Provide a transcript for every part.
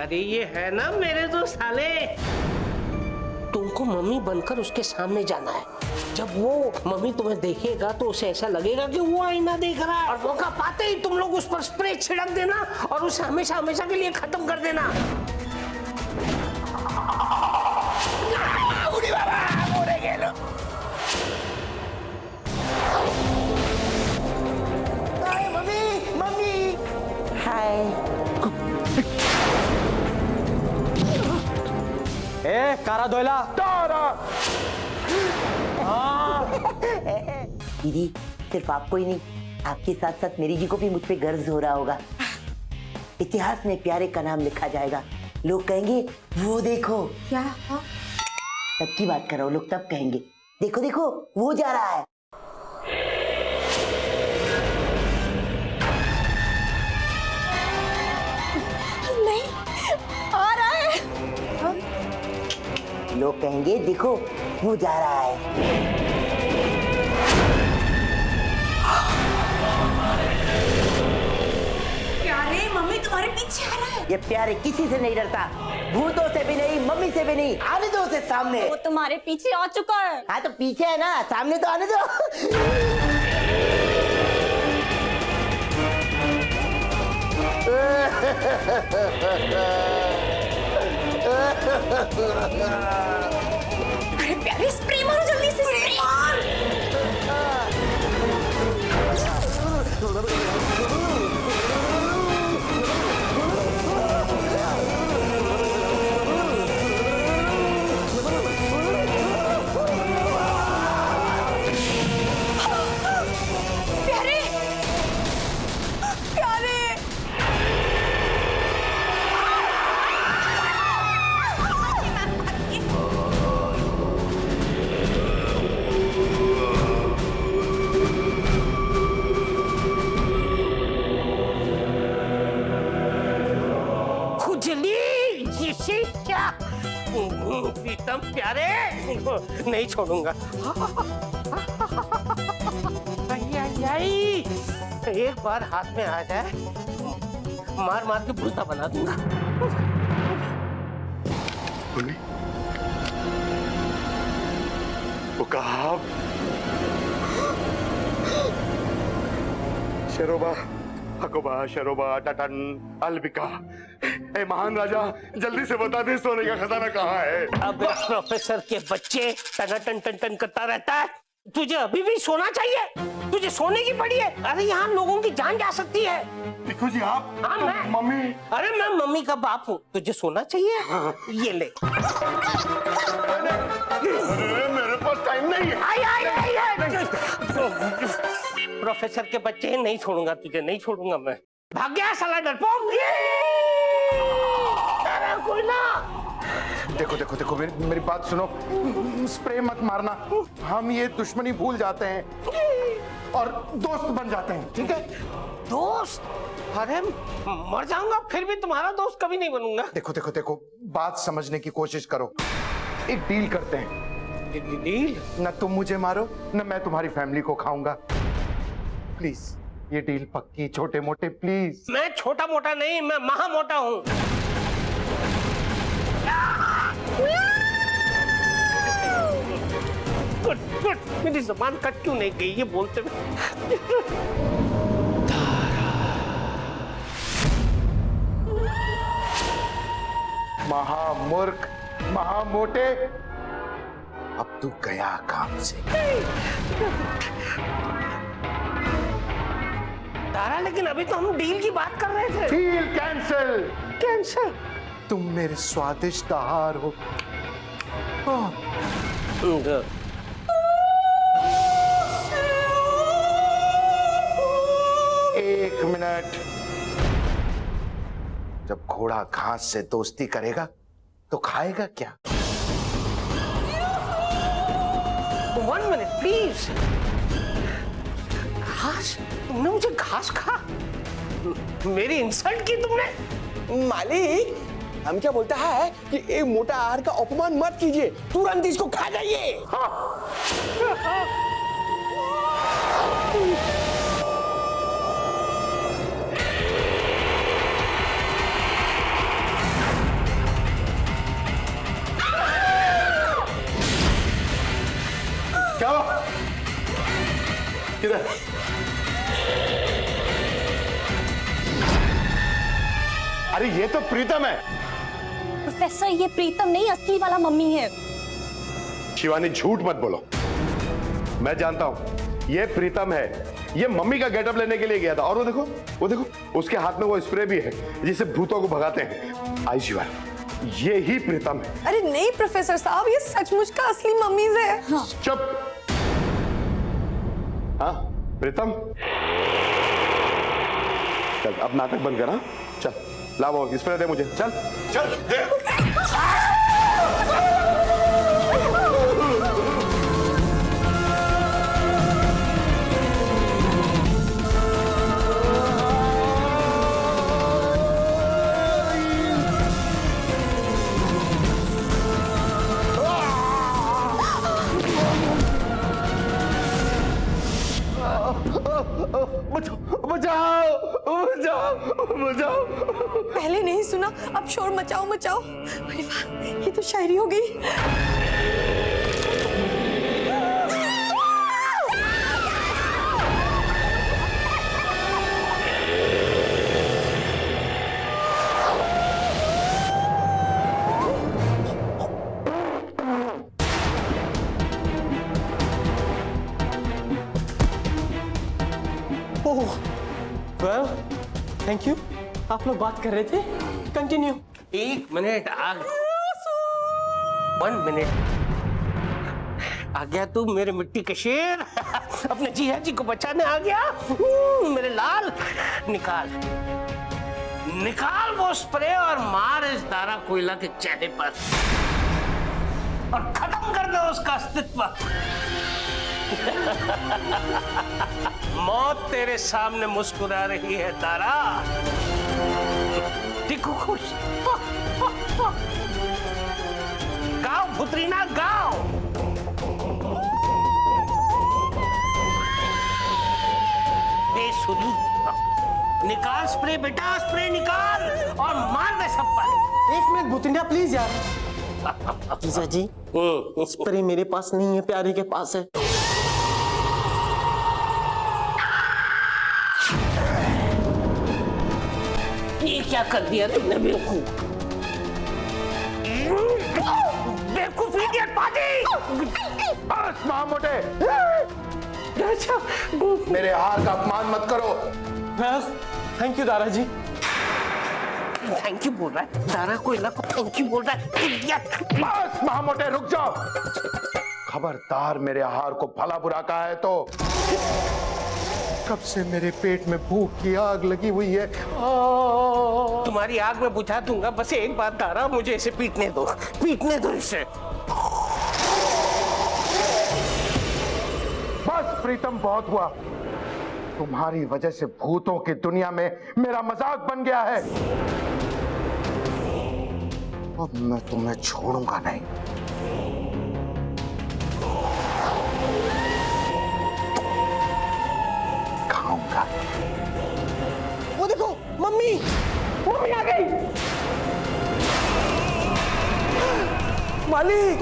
अरे ये है ना मेरे दो साले। तुमको मम्मी बनकर उसके सामने जाना है। जब वो मम्मी तुम्हें देखेगा तो उसे ऐसा लगेगा कि वो आईना देख रहा है, और मौका पाते ही तुम लोग उस पर स्प्रे छिड़क देना और उसे हमेशा हमेशा के लिए खत्म कर देना। मम्मी मम्मी हाय। ए कारा दोयला दीदी सिर्फ आपको ही नहीं, आपके साथ साथ मेरी जी को भी मुझ पे गर्व हो रहा होगा। इतिहास में प्यारे का नाम लिखा जाएगा। लोग कहेंगे वो देखो। क्या? तब की बात कर रहा हूँ, लोग तब कहेंगे देखो देखो वो जा रहा है। नहीं आ रहा है। लोग कहेंगे देखो वो जा रहा है। प्यारे मम्मी तुम्हारे पीछे आ रहा है। ये प्यारे किसी से नहीं डरता, भूतों से भी नहीं, मम्मी से भी नहीं। आने दो उसे सामने। वो तुम्हारे पीछे आ चुका है। हाँ तो पीछे है ना, सामने तो आने दो। अरे प्यारे स्प्रे मारो जल्दी से, स्प्रे मार। प्यारे प्यारे खुजली ये क्या? प्रीतम प्यारे नहीं छोड़ूंगा। आई आई आई, एक बार हाथ में आ जाए मार मार के भूसा बना दूंगा। वो कहा शेरोबा हकोबा शेरोबा टटन अलबिका। ए महान राजा जल्दी से बता दे सोने का खजाना कहाँ है? अब प्रोफेसर के बच्चे टना टन टन टन करता रहता है। तुझे अभी भी सोना चाहिए? तुझे सोने की पड़ी है? अरे यहाँ लोगों की जान जा सकती है। टिकू जी आप? हाँ तो मैं। मम्मी? अरे मैं मम्मी का बाप हूँ, तुझे सोना चाहिए? ये ले। अरे मेरे पास टाइम नहीं है। आई आई आई आई। प्रोफेसर के बच्चे नहीं छोड़ूंगा तुझे, नहीं छोड़ूंगा मैं। भाग गया साला डरपोक। अरे कोई ना। देखो देखो देखो मेरी बात सुनो, स्प्रे मत मारना। हम ये दुश्मनी भूल जाते हैं और दोस्त बन जाते हैं, ठीक है? दोस्त? अरे मर जाऊंगा फिर भी तुम्हारा दोस्त कभी नहीं बनूंगा। देखो देखो देखो बात समझने की कोशिश करो। एक डील करते हैं। डील? न तुम मुझे मारो न मैं तुम्हारी फैमिली को खाऊंगा। प्लीज ये डील पक्की, छोटे मोटे प्लीज। मैं छोटा मोटा नहीं, मैं महा मोटा हूँ। गुड गुड, मेरी जुबान कट क्यों नहीं गई ये बोलते हुए? महामूर्ख, महामोटे, अब तू गया काम से। तारा लेकिन अभी तो हम डील की बात कर रहे थे। Deal cancel. कैंसिल? तुम मेरे स्वादिष्ट आहार हो। एक मिनट। जब घोड़ा घास से दोस्ती करेगा तो खाएगा क्या? 1 मिनट प्लीज। घास? तुमने मुझे घास खा? मेरी इंसल्ट की तुमने? मालिक हम क्या बोलता है कि एक मोटा आहार का अपमान मत कीजिए, तुरंत इसको खा जाइए। अरे ये तो प्रीतम है। प्रोफेसर ये प्रीतम नहीं असली वाला मम्मी है। शिवानी झूठ मत बोलो, मैं जानता हूं ये प्रीतम है। ये मम्मी का गेटअप लेने के लिए गया था और वो देखो उसके हाथ में वो स्प्रे भी है जिससे भूतों को भगाते हैं। आई शिवानी, ये ही प्रीतम है। अरे नहीं प्रोफेसर साहब, ये सचमुच का असली मम्मीज है। हाँ। चुप। हाँ प्रीतम, चल अब नाटक बंद कर। हाँ चल, ला वो स्प्रे दे मुझे। चल चल दे। बचाओ बचाओ बचाओ। पहले नहीं सुना, अब शोर मचाओ मचाओ। अरे वाह, ये तो शायरी हो गई। Well thank you. आप लोग बात कर रहे थे, कंटिन्यू। 1 मिनट 1 मिनट आ गया तू मेरे मिट्टी के शेर। अपने जीजा जी को बचाने आ गया। मेरे लाल, निकाल निकाल वो स्प्रे और मार इस दारा कोयला के चेहरे पर और खत्म कर दो उसका अस्तित्व। मौत तेरे सामने मुस्कुरा रही है तारा, दिखो खुश। गाओ भुतरीना गाओ। बेसुरी, निकाल स्प्रे बेटा, स्प्रे निकाल और मार दे सब पर। 1 मिनट भूतिंडा प्लीज यार। जीजा जी स्प्रे मेरे पास नहीं है, प्यारे के पास है। ये क्या कर दिया तुमने बेवकूफ? बेवकूफ इडियट पाजी। बस महामोटे, मेरे हार का अपमान मत करो। Thank you Dara ji. Thank you बोल रहा है दारा कोयला को, थैंक यू बोल रहा है इडियट। बस महामोटे रुक जाओ। खबरदार मेरे हार को भला बुरा कहा है तो कब से मेरे पेट में भूख की आग लगी हुई है। तुम्हारी आग में बुझा दूंगा। बस एक बात दारा, मुझे इसे पीटने दो इसे। बस प्रीतम, बहुत हुआ। तुम्हारी वजह से भूतों की दुनिया में मेरा मजाक बन गया है। अब मैं तुम्हें छोड़ूंगा नहीं। खाऊंगा। वो देखो मम्मी आ गई। मालिक,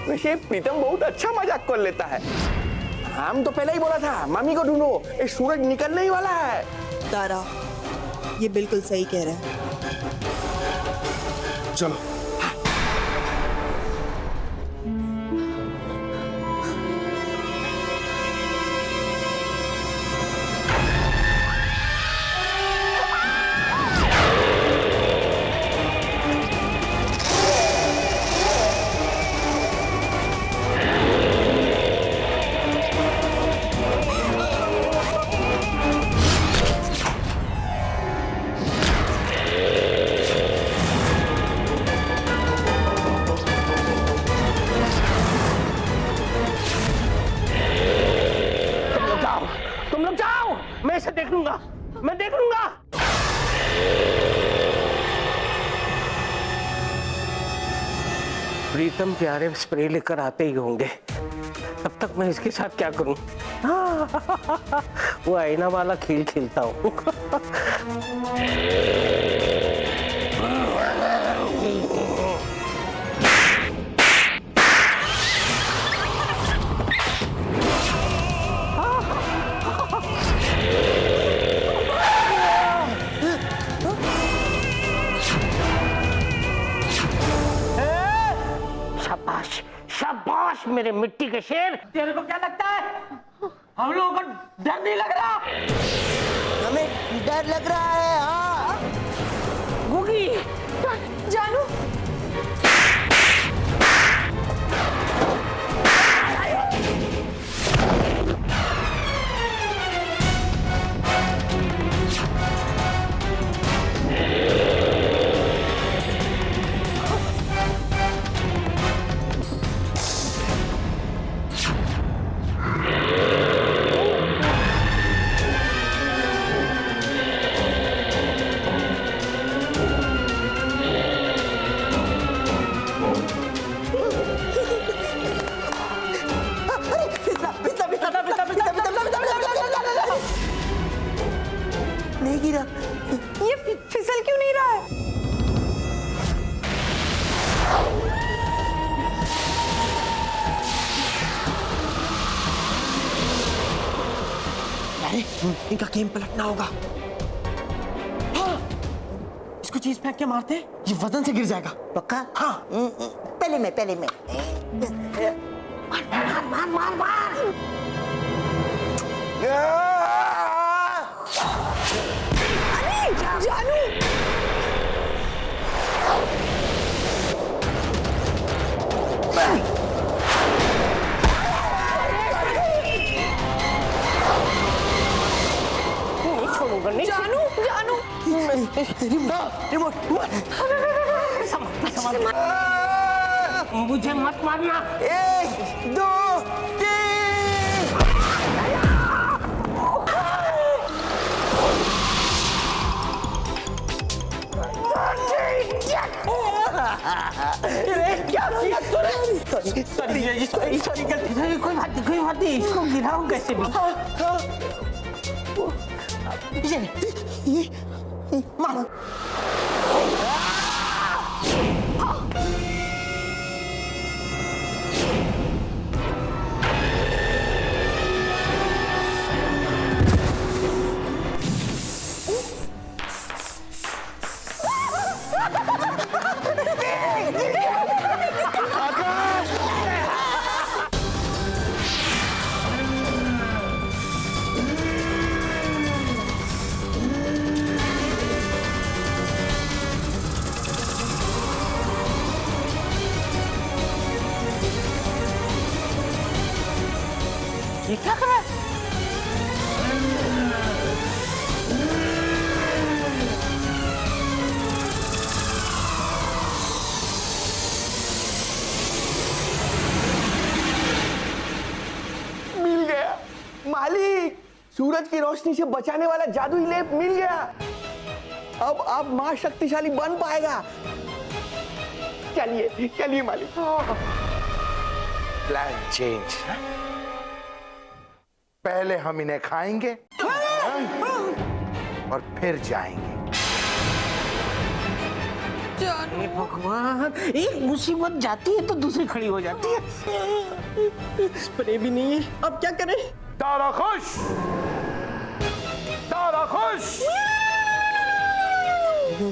वैसे प्रीतम बहुत अच्छा मजाक कर लेता है। हम तो पहले ही बोला था मम्मी को ढूंढो, ये सूरज निकलने ही वाला है। तारा, ये बिल्कुल सही कह रहा है। चलो। तुम लोग जाओ, मैं इसे देख लूंगा, मैं देख लूंगा। प्रीतम प्यारे स्प्रे लेकर आते ही होंगे, तब तक मैं इसके साथ क्या करूं? वो आईना वाला खेल खेलता हूं। मेरे मिट्टी के शेर, तेरे को क्या लगता है हम लोगों को डर नहीं लग रहा? हमें डर लग रहा है। हाँ गुगी, जानू नहीं गिरा। ये फिसल क्यों नहीं रहा है? अरे इनका गेम पलटना होगा। हाँ, इसको चीज फेंक के मारते हैं, ये वजन से गिर जाएगा। पक्का? हाँ। पहले मैं मार मार मार। अरे जानू नहीं छोड़ूंगा, नहीं जानू जानू रिमोट मुझे मत मारना। 1 2 3। सॉरी गलती से, कोई बात नहीं, इसको गिराऊं कैसे भी। मार। ये क्या कर रहा है? मिल गया मालिक, सूरज की रोशनी से बचाने वाला जादुई लेप मिल गया। अब आप मां शक्तिशाली बन पाएगा। चलिए चलिए मालिक। Plan change. पहले हम इन्हें खाएंगे और फिर जाएंगे। हे भगवान, एक मुसीबत जाती है तो दूसरी खड़ी हो जाती है। स्प्रे भी नहीं है, अब क्या करें? तारा खुश, तारा खुश।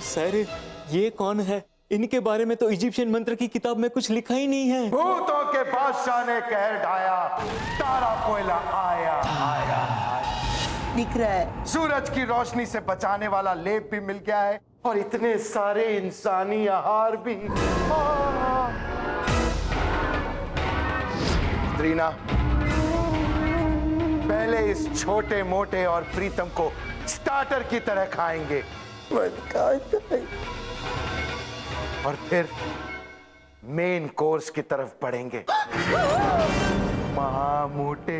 सर ये कौन है? इनके बारे में तो इजिप्शियन मंत्र की किताब में कुछ लिखा ही नहीं है। भूतों के बादशाह ने कहर ढाया, तारा कोयला आया आया आया। दिख रहा है। सूरज की रोशनी से बचाने वाला लेप भी मिल गया है और इतने सारे इंसानी आहार भी। रीना, पहले इस छोटे मोटे और प्रीतम को स्टार्टर की तरह खाएंगे और फिर मेन कोर्स की तरफ बढ़ेंगे। महामोटे।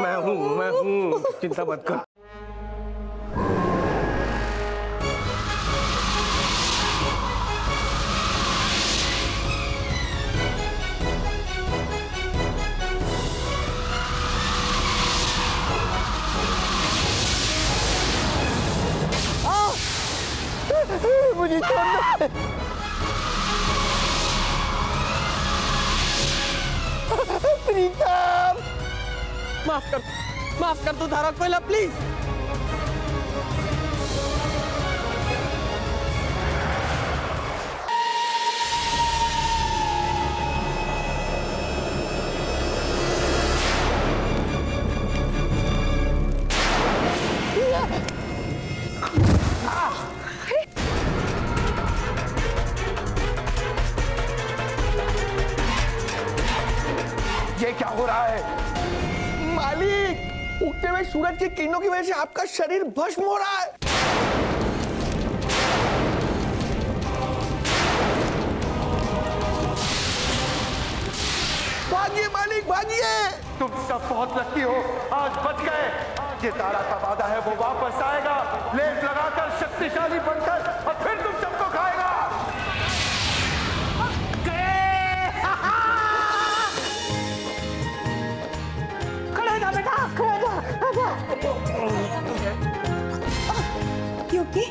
मैं हूँ, चिंता मत कर। मुझे छोड़ना। प्रीतम, माफ कर तू तारा कोयला, प्लीज। जाए। मालिक, उगते हुए सूरज की किरणों की वजह से आपका शरीर भस्म हो रहा है। भागिए मालिक, भागिए। तुम सब बहुत लकी हो, आज बच गए। ये तारा का वादा है वो वापस आएगा, लेप लगाकर शक्तिशाली बनकर, और फिर तुम सबको खाएगा। खड़े हो जा बेटा, खड़े हो जा। You okay?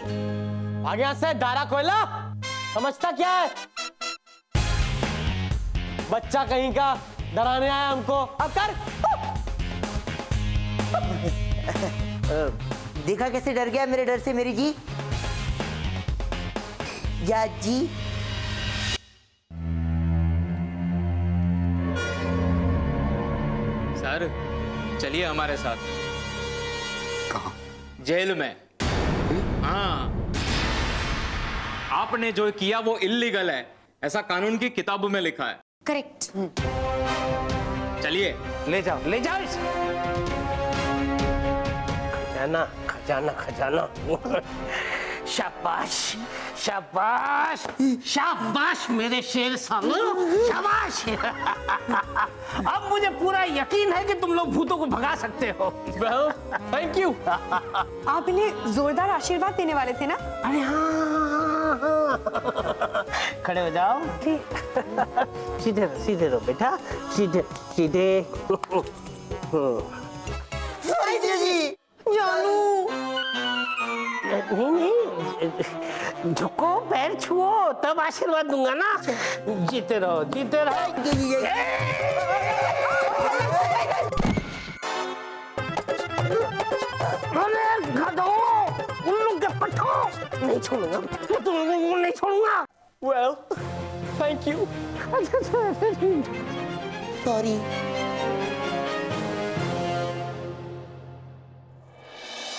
आगे यहाँ से दारा कोयला, समझता क्या है? बच्चा कहीं का डराने आया हमको। अब कर। देखा कैसे डर गया मेरे डर से मेरी जी। या जी। सर चलिए हमारे साथ। कहाँ? जेल में। हाँ, आपने जो किया वो इल्लीगल है, ऐसा कानून की किताबों में लिखा है। करेक्ट। चलिए। ले जाओ, ले जाओ इसे। खजाना, खजाना, खजाना। शाबाश, शाबाश, शाबाश मेरे शेर सालो, शाबाश। अब मुझे पूरा यकीन है कि तुम लोग भूतों को भगा सकते हो। Well, thank you. आप इन्हें जोरदार आशीर्वाद देने वाले थे ना? अरे हाँ, खड़े हो जाओ। सीधे रहो, सीधे रहो बेटा, सीधे सीधे। जानू। नहीं नहीं, झुको, पैर छुओ, तब आशीर्वाद दूंगा ना। जीते रहो, जीते रहो। अरे गधो, उल्लू के पट्टो, नहीं छोड़ूंगा, मैं तुम लोगों को नहीं छोड़ूंगा। Well, thank you. सॉरी।